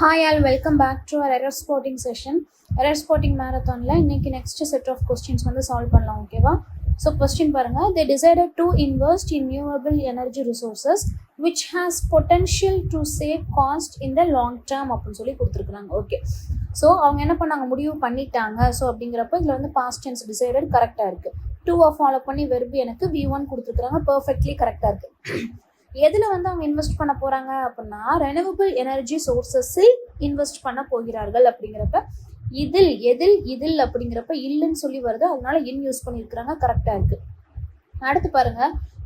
Hi all, welcome back to our error spotting session. Error spotting marathonல இன்னைக்கு next set of questions வந்து solve பண்ணலாம். ஓகேவா? So question பாருங்க, they decided to invest in renewable energy resources which has potential to save cost in the long term அப்படின்னு சொல்லி கொடுத்துருக்காங்க. Okay, so அவங்க என்ன பண்ணாங்க, முடிவு பண்ணிட்டாங்க. ஸோ அப்படிங்கிறப்ப இதில் வந்து பாஸ்ட் டென்ஸ் டிசைடட் கரெக்டாக இருக்குது. 2 ஃபாலோ பண்ணி வெர்பு எனக்கு V1 கொடுத்துருக்குறாங்க, பர்ஃபெக்ட்லி கரெக்டாக இருக்குது. எதில் வந்து அவங்க இன்வெஸ்ட் பண்ண போகிறாங்க அப்படின்னா ரெனியூவபிள் எனர்ஜி சோர்சஸில் இன்வெஸ்ட் பண்ண போகிறார்கள். அப்படிங்கிறப்ப இதில் அப்படிங்கிறப்ப இல்லைன்னு சொல்லி வருது, அதனால இன் யூஸ் பண்ணியிருக்கிறாங்க, கரெக்டாக இருக்குது. அடுத்து பாருங்க,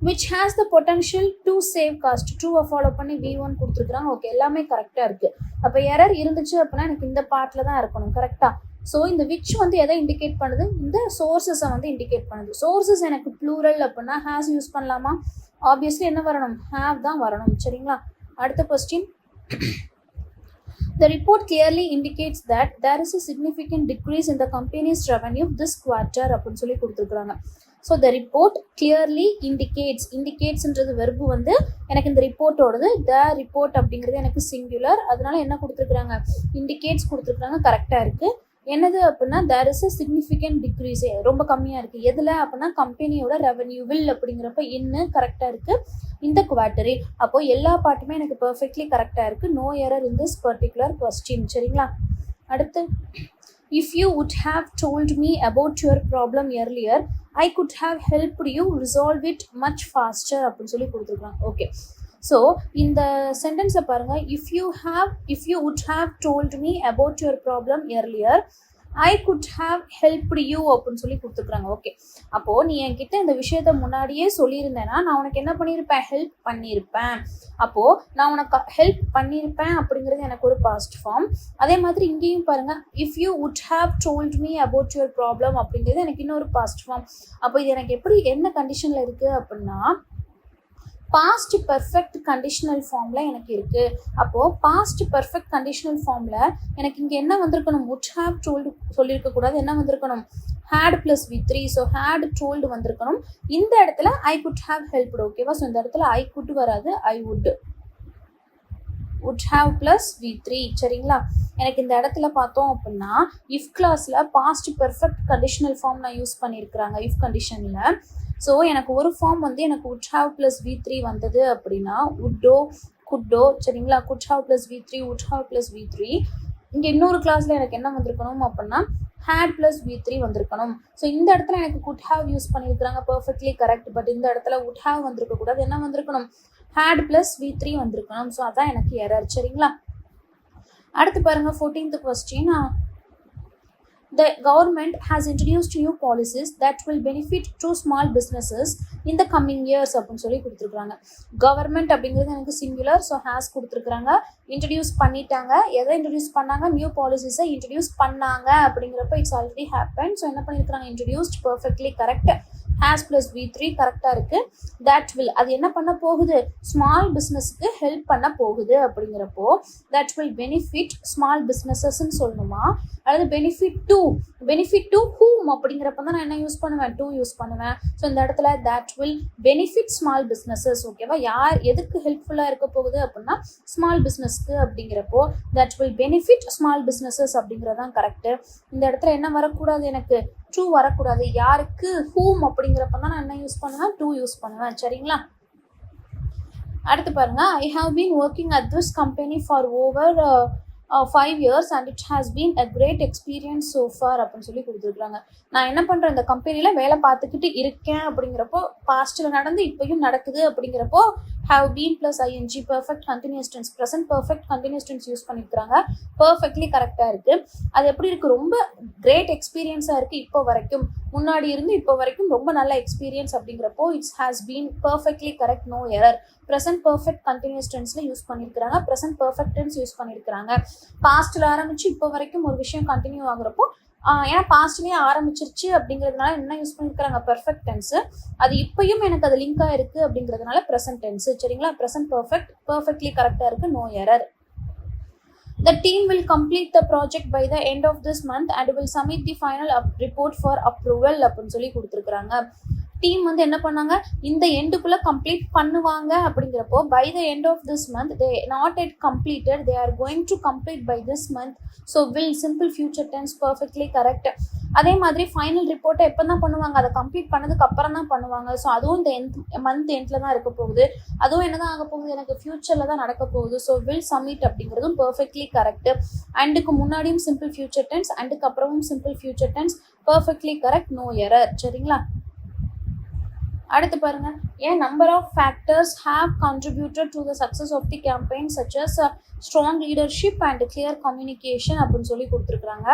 which has the potential to save cost, ட்ரூவை ஃபாலோ பண்ணி V1 கொடுத்துருக்குறாங்க. ஓகே, எல்லாமே கரெக்டாக இருக்குது. அப்போ எரர் இருந்துச்சு அப்படின்னா எனக்கு இந்த பார்ட்டில் தான் இருக்கணும், கரெக்டாக. ஸோ இந்த விச் வந்து எதை இண்டிகேட் பண்ணுது, இந்த சோர்ஸஸை வந்து இண்டிகேட் பண்ணுது. சோர்ஸஸ் எனக்கு ப்ளூரல் அப்படின்னா ஹேஸ் யூஸ் பண்ணலாமா, ஆப்வியஸ்லி என்ன வரணும், ஹேவ் தான் வரணும். சரிங்களா, அடுத்த question. The report clearly indicates that there is a significant decrease in the company's revenue this quarter அப்படின்னு சொல்லி கொடுத்துருக்குறாங்க. ஸோ the report clearly indicatesன்றது வெர்பு வந்து எனக்கு இந்த ரிப்போர்ட்டோடது, the report அப்படிங்கிறது எனக்கு சிங்குலர், அதனால என்ன கொடுத்துருக்குறாங்க, இண்டிகேட்ஸ் கொடுத்துருக்குறாங்க, கரெக்டாக இருக்குது. என்னது அப்படின்னா there is a significant decrease, ரொம்ப கம்மியாக இருக்குது. எதில் அப்படின்னா கம்பெனியோட ரெவன்யூவில் அப்படிங்கிறப்ப இன்னும் கரெக்டாக இருக்குது இந்த குவார்ட்டரி. அப்போ எல்லா பாட்டுமே எனக்கு பர்ஃபெக்ட்லி கரெக்டாக இருக்குது. No error in this particular question. சரிங்களா, அடுத்து, if you would have told me about your problem earlier I could have helped you resolve it much faster அப்படின்னு சொல்லி கொடுத்துருக்காங்க. ஓகே, ஸோ இந்த சென்டென்ஸை பாருங்கள், if you would have told me about your problem earlier I could have helped you அப்படின்னு சொல்லி கொடுத்துருக்குறாங்க. Okay, அப்போது நீ என்கிட்ட இந்த விஷயத்த முன்னாடியே சொல்லியிருந்தேன்னா நான் உனக்கு என்ன பண்ணியிருப்பேன், ஹெல்ப் பண்ணியிருப்பேன். அப்போது நான் உனக்கு ஹெல்ப் பண்ணியிருப்பேன் அப்படிங்கிறது எனக்கு ஒரு பாஸ்ட் ஃபார்ம். அதே மாதிரி இங்கேயும் பாருங்கள், if you would have told me about your problem அப்படிங்கிறது எனக்கு இன்னொரு பாஸ்ட் ஃபார்ம். அப்போ இது எனக்கு எப்படி என்ன கண்டிஷனில் இருக்குது அப்படின்னா பாஸ்ட் பெர்ஃபெக்ட் கண்டிஷனல் ஃபார்மில் எனக்கு இருக்குது. அப்போது பாஸ்ட் பெர்ஃபெக்ட் கண்டிஷனல் ஃபார்மில் எனக்கு இங்கே என்ன வந்திருக்கணும், would have told சொல்லியிருக்கக்கூடாது, என்ன வந்திருக்கணும், had plus V3. So had told வந்திருக்கணும். இந்த இடத்துல I could have helped. ஓகேவா, ஸோ இந்த இடத்துல I could வராது, I would have plus V3. சரிங்களா, எனக்கு இந்த இடத்துல பார்த்தோம் அப்படின்னா இஃப் கிளாஸில் பாஸ்ட் பெர்ஃபெக்ட் கண்டிஷனல் ஃபார்ம் நான் யூஸ் பண்ணியிருக்கிறாங்க இஃப் கண்டிஷனில். ஸோ எனக்கு ஒரு ஃபார்ம் வந்து எனக்கு would have plus V3 வந்தது அப்படின்னா would-ஓ could-ஓ, சரிங்களா, could have plus V3, would have plus V3. இங்கே இன்னொரு கிளாஸில் எனக்கு என்ன வந்திருக்கணும் அப்படின்னா had plus V3 வந்திருக்கணும். ஸோ இந்த இடத்துல எனக்கு could have யூஸ் பண்ணியிருக்கிறாங்க, பர்ஃபெக்ட்லி கரெக்ட். பட் இந்த இடத்துல would have வந்திருக்கக்கூடாது, என்ன வந்திருக்கணும், had plus V3 வந்திருக்கணும். ஸோ அதான் எனக்கு எரர். சரிங்களா, அடுத்து பாருங்க, 14th question. The government has introduced new policies that will benefit to small businesses in the coming years அப்படின்னு சொல்லி கொடுத்துருக்குறாங்க. கவர்மெண்ட் அப்படிங்கிறது எனக்கு சிங்குலர், ஸோ ஹேஸ் கொடுத்துருக்குறாங்க. இன்ட்ரடியூஸ் பண்ணிட்டாங்க, எதை இன்ட்ரடியூஸ் பண்ணாங்க, நியூ பாலிசிஸை இன்ட்ரடியூஸ் பண்ணாங்க அப்படிங்கிறப்ப இட்ஸ் ஆல்ரெடி ஹேப்பன். ஸோ என்ன பண்ணியிருக்கிறாங்க, introduced, perfectly correct. has plus V3 கரெக்டாக இருக்குது. that will அது என்ன பண்ண போகுது, ஸ்மால் பிஸ்னஸ்க்கு ஹெல்ப் பண்ண போகுது. அப்படிங்கிறப்போ that will benefit small businesses-ன்னு சொல்லணுமா, அல்லது benefit to whom அப்படிங்கிறப்ப தான் நான் என்ன யூஸ் பண்ணுவேன், to யூஸ் பண்ணுவேன். ஸோ இந்த இடத்துல that will benefit small businesses. ஓகேவா, யார் எதுக்கு ஹெல்ப்ஃபுல்லாக இருக்க போகுது அப்படின்னா ஸ்மால் பிஸ்னஸ்க்கு. அப்படிங்கிறப்போ that will benefit small businesses அப்படிங்கிறதான் கரெக்டு. இந்த இடத்துல என்ன வரக்கூடாது, எனக்கு ட்ரூ வரக்கூடாது. யாருக்கு, whom அப்படிங்கிறப்ப தான் நான் என்ன யூஸ் பண்ணுவேன், to யூஸ் பண்ணுவேன். சரிங்களா, அடுத்து பாருங்க, I have been working at this company for over 5 years and it has been a great experience so far அப்படின்னு சொல்லி கொடுத்துருக்குறாங்க. நான் என்ன பண்ணுறேன், இந்த கம்பெனியில் வேலை பார்த்துக்கிட்டு இருக்கேன் அப்படிங்கிறப்போ பாஸ்ட்டில் நடந்து இப்போயும் நடக்குது. அப்படிங்கிறப்போ have been plus ing, perfect continuous tense, present perfect continuous tense use பண்ணியிருக்கிறாங்க, பர்ஃபெக்ட்லி கரெக்டாக இருக்குது. அது எப்படி இருக்குது, ரொம்ப கிரேட் எக்ஸ்பீரியன்ஸாக இருக்குது. இப்போ வரைக்கும், முன்னாடி இருந்து இப்போ வரைக்கும் ரொம்ப நல்ல எக்ஸ்பீரியன்ஸ். அப்படிங்கிறப்போ it's has been perfectly correct, no error. Present perfect continuous டென்ஸில் யூஸ் பண்ணியிருக்கிறாங்க, ப்ரெசென்ட் பர்ஃபெக்ட் டென்ஸ் யூஸ் பண்ணியிருக்கிறாங்க. பாஸ்ட்டில் ஆரம்பித்து இப்போ வரைக்கும் ஒரு விஷயம் கண்டினியூ ஆகுறப்போ, ஏன்னா பாஸ்ட்லேயே ஆரம்பிச்சிருச்சு அப்படிங்கிறதுனால என்ன யூஸ் பண்ணியிருக்கிறாங்க, பெர்ஃபெக்ட் டென்ஸு. அது இப்போயும் எனக்கு அது லிங்காக இருக்குது அப்படிங்கிறதுனால ப்ரெசென்ட் டென்ஸு. சரிங்களா, ப்ரெசென்ட் பர்ஃபெக்ட், பர்ஃபெக்ட்லி கரெக்டாக இருக்குது, no error. The team will complete the project by the end of this month and will submit the final report for approval அப்படின்னு சொல்லி கொடுத்துருக்குறாங்க. டீம் வந்து என்ன பண்ணாங்க, இந்த எண்டுக்குள்ள கம்ப்ளீட் பண்ணுவாங்க அப்படிங்கிறப்போ by the end of this month they not yet completed, they are going to complete by this month. So will simple future tense perfectly correct. அதே மாதிரி ஃபைனல் ரிப்போர்ட்டை எப்போ தான் பண்ணுவாங்க, அதை கம்ப்ளீட் பண்ணதுக்கு அப்புறம் தான் பண்ணுவாங்க. ஸோ அதுவும் இந்த மந்த் எண்டில் தான் இருக்க போகுது, அதுவும் என்ன தான் ஆக போகுது, எனக்கு ஃபியூச்சரில் தான் நடக்க போகுது. ஸோ வில் சப்மிட் அப்படிங்கிறதும் பர்ஃபெக்ட்லி கரெக்ட். அண்டுக்கு முன்னாடியும் சிம்பிள் ஃபியூச்சர் டென்ஸ், அண்டுக்கு அப்புறமும் simple future tense, perfectly correct, no error. சரிங்களா? அடுத்து பாருங்க, an number of factors have contributed to the success of the campaign such as strong leadership and clear communication அப்படின்னு சொல்லி கொடுத்துருக்குறாங்க.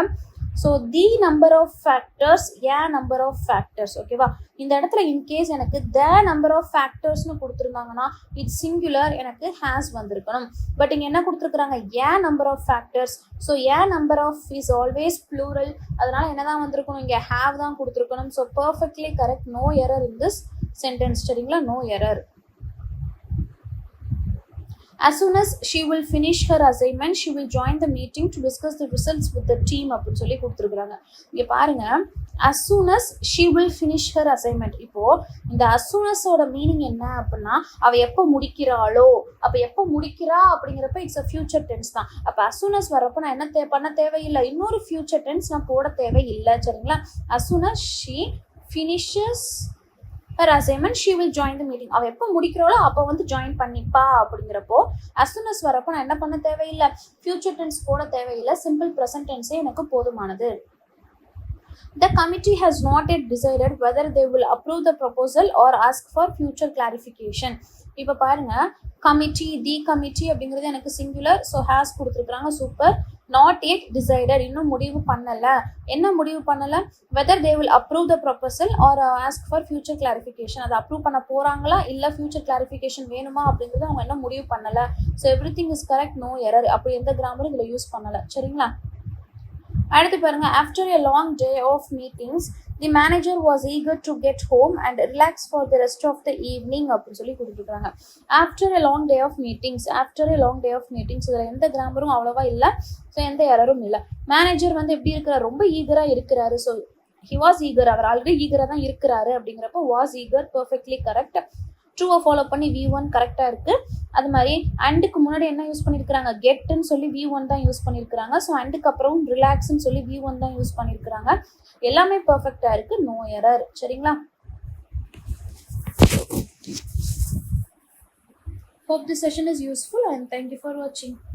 So the number of factors, an number of factors, ஓகேவா? இந்த இடத்துல in case எனக்கு த நம்பர் ஆஃப் ஃபேக்டர்ஸ்னு கொடுத்துருந்தாங்கன்னா it's singular, எனக்கு ஹேஸ் வந்திருக்கணும். பட் இங்கே என்ன கொடுத்துருக்குறாங்க, an number of factors. So an number of is always plural, அதனால என்ன தான் வந்திருக்கணும், இங்கே ஹேவ் தான் கொடுத்துருக்கணும். So perfectly correct, no error in this sentence. சரிங்களா? No error. As soon as she will finish her assignment, she will join the meeting to discuss the results with the team அப்படின்னு சொல்லி கொடுத்துருக்குறாங்க. இங்கே பாருங்க, as soon as she will finish her assignment. இப்போ இந்த as soon as ஓட meaning என்ன அப்படின்னா, அவ எப்போ முடிக்கிறாளோ, அப்போ எப்போ முடிக்கிறா அப்படிங்கிறப்ப இட்ஸ் அ ஃபியூச்சர் டென்ஸ் தான். அப்போ as soon as வரப்போ நான் என்ன பண்ண தேவையில்லை, இன்னொரு ஃபியூச்சர் டென்ஸ் நான் போட தேவையில்லை. சரிங்களா? as soon as she finishes her assignment, she will join the meeting. அவ எப்போ முடிக்கிறாளோ அப்போ வந்து ஜாயின் பண்ணிப்பா அப்படிங்கிறப்போ as soon as வரப்போ நான் என்ன பண்ண தேவையில்லை, ஃபியூச்சர் டென்ஸ் போட தேவையில்லை, சிம்பிள் ப்ரெசன்ட் டென்ஸே எனக்கு போதுமானது. The committee has not yet decided whether they will approve the proposal or ask for future clarification. இப்போ பாருங்க, கமிட்டி, தி கமிட்டி அப்படிங்கிறது எனக்கு சிங்குலர், ஸோ ஹேஸ் கொடுத்துருக்குறாங்க. சூப்பர். நாட் எட் டிசைடட், இன்னும் முடிவு பண்ணலை. என்ன முடிவு பண்ணலை, whether they will approve the proposal or ask for future clarification. அதை அப்ரூவ் பண்ண போகிறாங்களா இல்லை ஃபியூச்சர் கிளாரிஃபிகேஷன் வேணுமா அப்படிங்கிறது அவங்க என்ன முடிவு பண்ணலை. So everything is correct, no error. அப்படி எந்த கிராமரும் இதில் யூஸ் பண்ணலை. சரிங்களா? அடுத்து பாருங்க, after a long day of meetings the manager was eager to get home and relax for the rest of the evening அப்படின்னு சொல்லி கொடுத்துருக்காங்க. After a long day of meetings, after a long day of meetings, இதில் எந்த கிராமரும் அவ்வளோவா இல்லை. So எந்த எரரும் இல்லை. Manager வந்து எப்படி இருக்கிறார், ரொம்ப ஈகராக இருக்கிறாரு. ஸோ ஹி வாஸ் ஈகர், அவர் ஆல்ரெடி ஈகராக தான் இருக்கிறாரு அப்படிங்கிறப்போ வாஸ் ஈகர் பர்ஃபெக்ட்லி கரெக்ட். ட்ரூவை ஃபாலோ பண்ணி V1 கரெக்டாக இருக்குது. அது மாதிரி அண்டுக்கு முன்னாடி என்ன யூஸ் பண்ணியிருக்கிறாங்க, கெட்டுன்னு சொல்லி V1 தான் யூஸ் பண்ணியிருக்கிறாங்க. ஸோ அண்டுக்கு அப்புறம் ரிலாக்ஸ்ன்னு சொல்லி V1 தான் யூஸ் பண்ணியிருக்கிறாங்க. எல்லாமே பர்ஃபெக்டாக இருக்குது, நோ எரர். சரிங்களா? Hope this session is useful and thank you for watching.